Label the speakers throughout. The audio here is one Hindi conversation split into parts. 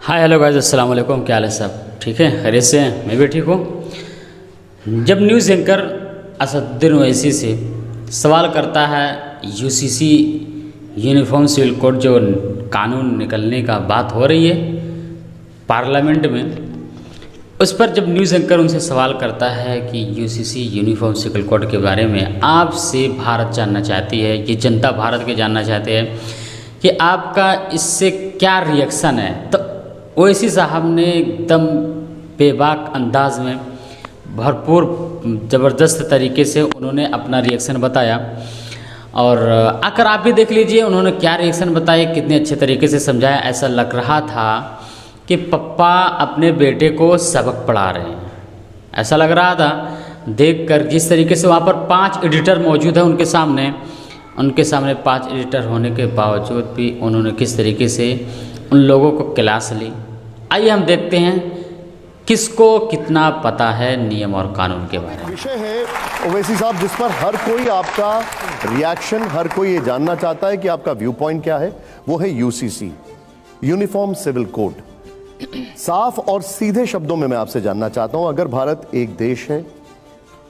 Speaker 1: हाय हेलो गाइस, अस्सलाम वालेकुम। क्या हाल है सब? ठीक है, खैरियत से हैं? मैं भी ठीक हूँ। जब न्यूज़ एंकर असदुद्दीन ओवैसी से सवाल करता है यूसीसी यूनिफॉर्म सिविल कोड जो कानून निकलने का बात हो रही है पार्लियामेंट में, उस पर जब न्यूज़ एंकर उनसे सवाल करता है कि यूसीसी यूनिफॉर्म सिविल कोड के बारे में आपसे भारत जानना चाहती है, ये जनता भारत के जानना चाहते हैं कि आपका इससे क्या रिएक्शन है, तो ओवैसी साहब ने एकदम बेबाक अंदाज में भरपूर ज़बरदस्त तरीके से उन्होंने अपना रिएक्शन बताया। और आकर आप भी देख लीजिए उन्होंने क्या रिएक्शन बताए, कितने अच्छे तरीके से समझाया। ऐसा लग रहा था कि पप्पा अपने बेटे को सबक पढ़ा रहे हैं, ऐसा लग रहा था देखकर। जिस तरीके से वहाँ पर 5 एडिटर मौजूद हैं उनके सामने 5 एडिटर होने के बावजूद भी उन्होंने किस तरीके से उन लोगों को क्लास ली। आइए हम देखते हैं किसको कितना पता है नियम और कानून के बारे में।
Speaker 2: विषय है ओवैसी साहब जिस पर हर कोई आपका रिएक्शन, हर कोई ये जानना चाहता है कि आपका व्यू पॉइंट क्या है। वो है यूसीसी, यूनिफॉर्म सिविल कोड। साफ और सीधे शब्दों में मैं आपसे जानना चाहता हूं, अगर भारत एक देश है,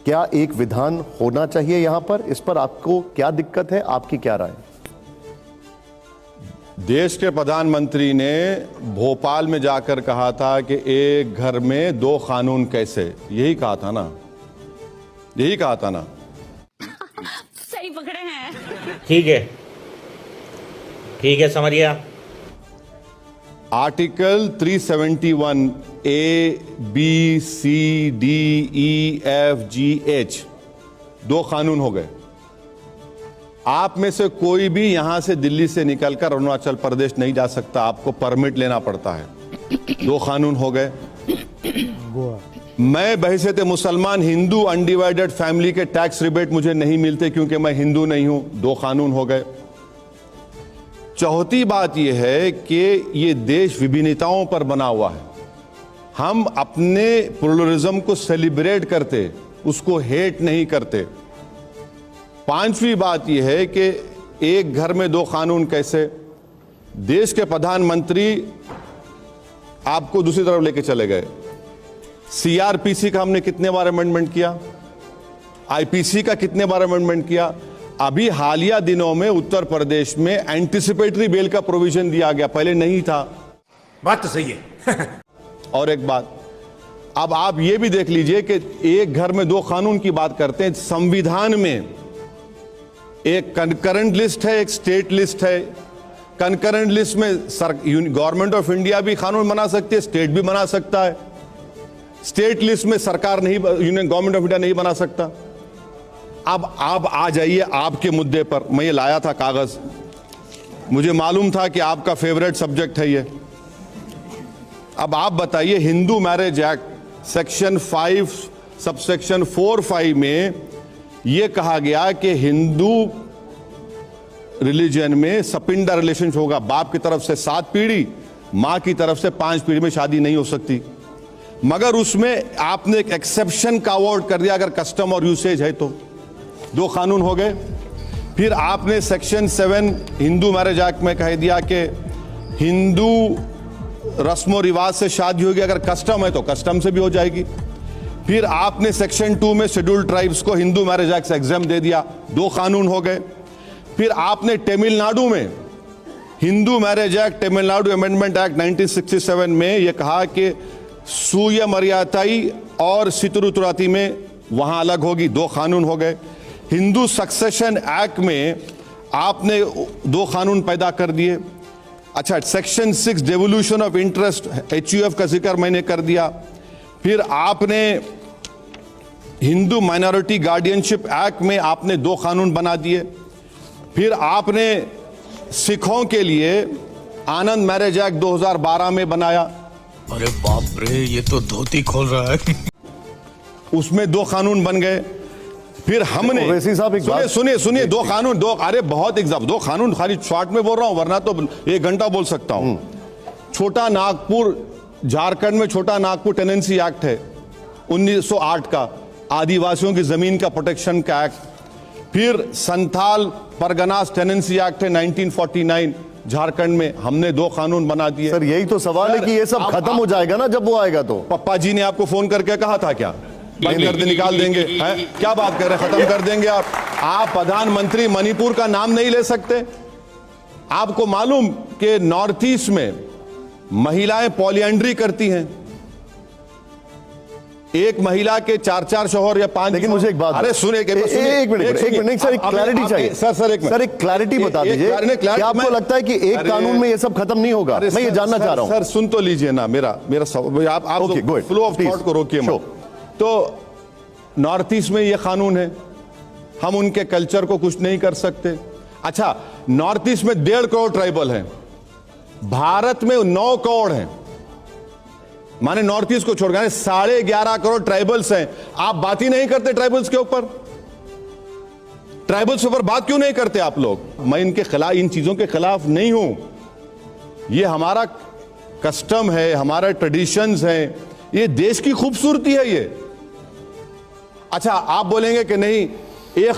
Speaker 2: क्या एक विधान होना चाहिए यहां पर? इस पर आपको क्या दिक्कत है, आपकी क्या राय?
Speaker 3: देश के प्रधानमंत्री ने भोपाल में जाकर कहा था कि एक घर में 2 कानून कैसे, यही कहा था ना, यही कहा था ना।
Speaker 4: सही पकड़े हैं।
Speaker 5: ठीक है समझ गया।
Speaker 3: Article 371 A, B, C, D, E, F, G, H 2 कानून हो गए। आप में से कोई भी यहां से दिल्ली से निकलकर अरुणाचल प्रदेश नहीं जा सकता, आपको परमिट लेना पड़ता है। 2 कानून हो गए। मैं बहैसियत मुसलमान हिंदू अनडिवाइडेड फैमिली के टैक्स रिबेट मुझे नहीं मिलते क्योंकि मैं हिंदू नहीं हूं। 2 कानून हो गए। चौथी बात यह है कि यह देश विभिन्नताओं पर बना हुआ है। हम अपने प्लुरलिज्म को सेलिब्रेट करते, उसको हेट नहीं करते। 5वीं बात यह है कि एक घर में 2 कानून कैसे। देश के प्रधानमंत्री आपको दूसरी तरफ लेके चले गए। सीआरपीसी का हमने कितने बार अमेंडमेंट किया, आईपीसी का कितने बार अमेंडमेंट किया। अभी हालिया दिनों में उत्तर प्रदेश में एंटिसिपेटरी बेल का प्रोविजन दिया गया, पहले नहीं था।
Speaker 5: बात तो सही है।
Speaker 3: और एक बात, अब आप ये भी देख लीजिए कि एक घर में 2 कानून की बात करते हैं। संविधान में एक कंकरेंट लिस्ट है, एक स्टेट लिस्ट है। कंकरेंट लिस्ट में गवर्नमेंट ऑफ इंडिया भी कानून बना सकती है, स्टेट भी बना सकता है। स्टेट लिस्ट में सरकार नहीं, गवर्नमेंट ऑफ इंडिया नहीं बना सकता। अब आप आ जाइए आपके मुद्दे पर। मैं ये लाया था कागज, मुझे मालूम था कि आपका फेवरेट सब्जेक्ट है ये। अब आप बताइए, Hindu marriage act section 5 subsection 4(5) में यह कहा गया कि हिंदू रिलीजन में सपिंडा रिलेशन होगा। बाप की तरफ से 7 पीढ़ी, मां की तरफ से 5 पीढ़ी में शादी नहीं हो सकती। मगर उसमें आपने एक एक्सेप्शन का अवॉर्ड कर दिया, अगर कस्टम और यूसेज है तो। 2 कानून हो गए। फिर आपने सेक्शन 7 हिंदू मैरिज एक्ट में कह दिया कि हिंदू रस्मों रिवाज से शादी होगी, अगर कस्टम है तो कस्टम से भी हो जाएगी। फिर आपने सेक्शन 2 में शेड्यूल्ड ट्राइब्स को हिंदू मैरिज एक्ट से एग्जाम दे दिया। 2 कानून हो गए। फिर आपने तमिलनाडु में Hindu marriage act, Tamil Nadu amendment act 1967 में यह कहा कि सूय मर्यादाई और सितरुतुराती में वहां अलग होगी। 2 कानून हो गए। हिंदू सक्सेशन एक्ट में आपने 2 कानून पैदा कर दिए। अच्छा, section 6 devolution of interest HUF का जिक्र मैंने कर दिया। फिर आपने हिंदू माइनॉरिटी गार्डियनशिप एक्ट में आपने 2 कानून बना दिए। फिर आपने सिखों के लिए आनंद मैरिज एक्ट 2012 में बनाया।
Speaker 6: अरे बाप रे, ये तो धोती खोल रहा है।
Speaker 3: उसमें 2 कानून बन गए। फिर हमने
Speaker 2: ओवैसी साहब एक बात
Speaker 3: सुनिए 2 कानून, 2 अरे बहुत एग्जाम 2 कानून खाली शॉर्ट में बोल रहा हूं, वरना तो 1 घंटा बोल सकता हूं। छोटा नागपुर, झारखंड में छोटा नागपुर टेनेंसी एक्ट है 1908 का, आदिवासियों की जमीन का प्रोटेक्शन का एक्ट। फिर संथाल परगनास टेनेंसी एक्ट है 1949, झारखंड में हमने 2 कानून बना दिए।
Speaker 2: सर यही तो सवाल है कि ये सब खत्म हो जाएगा ना जब वो आएगा तो।
Speaker 3: पप्पा जी ने आपको फोन करके कहा था क्या बंद कर दे, निकाल देंगे? हैं? क्या बात कर रहे हैं, खत्म कर देंगे आप प्रधानमंत्री मणिपुर का नाम नहीं ले सकते? आपको मालूम कि नॉर्थ ईस्ट में महिलाएं पॉलिएंड्री करती हैं, एक महिला के 4 शौहर या 5।
Speaker 2: लेकिन मुझे एक बात,
Speaker 3: अरे सुने,
Speaker 2: एक मिनट सर, एक क्लैरिटी चाहिए
Speaker 3: सर
Speaker 2: एक क्लैरिटी बता दीजिए। क्या आपको लगता है कि एक कानून में ये सब खत्म नहीं होगा? मैं ये जानना चाह रहा हूं।
Speaker 3: सर सुन तो लीजिए ना मेरा आप फ्लो ऑफ थॉट को रोकिए मत। तो नॉर्थ ईस्ट में ये कानून है, हम उनके कल्चर को कुछ नहीं कर सकते। अच्छा, नॉर्थ ईस्ट में 1.5 करोड़ ट्राइबल हैं, भारत में 9 करोड़ हैं, माने नॉर्थ ईस्ट को छोड़कर 11.5 करोड़ ट्राइबल्स हैं। आप बात ही नहीं करते ट्राइबल्स के ऊपर, ट्राइबल्स के ऊपर बात क्यों नहीं करते आप लोग? मैं इनके खिलाफ, इन चीजों के खिलाफ नहीं हूं, ये हमारा कस्टम है, हमारा ट्रेडिशंस है, ये देश की खूबसूरती है ये। अच्छा, आप बोलेंगे कि नहीं, ये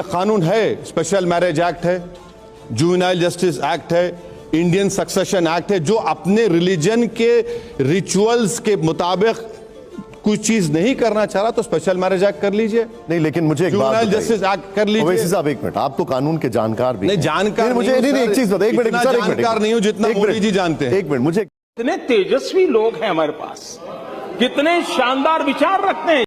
Speaker 3: कानून है, स्पेशल मैरिज एक्ट है, जुवेनाइल जस्टिस एक्ट है, इंडियन सक्सेशन एक्ट है, जो अपने रिलीजन के रिचुअल्स के मुताबिक कुछ चीज नहीं करना चाह रहा तो स्पेशल मैरिज एक्ट कर लीजिए।
Speaker 2: नहीं, लेकिन मुझे एक बात बताइए,
Speaker 3: जस्टिस एक्ट कर लीजिए।
Speaker 2: ओवैसी साहब एक मिनट, आप तो कानून के जानकार भी
Speaker 3: नहीं,
Speaker 2: हैं।
Speaker 3: जानकार
Speaker 2: मुझे नहीं, एक चीज बताइए, एक मिनट सर,
Speaker 3: जानकार नहीं हूं जितना मोदी जी जानते हैं।
Speaker 2: एक मिनट, मुझे
Speaker 7: कितने तेजस्वी लोग हैं हमारे पास, कितने शानदार विचार रखते हैं।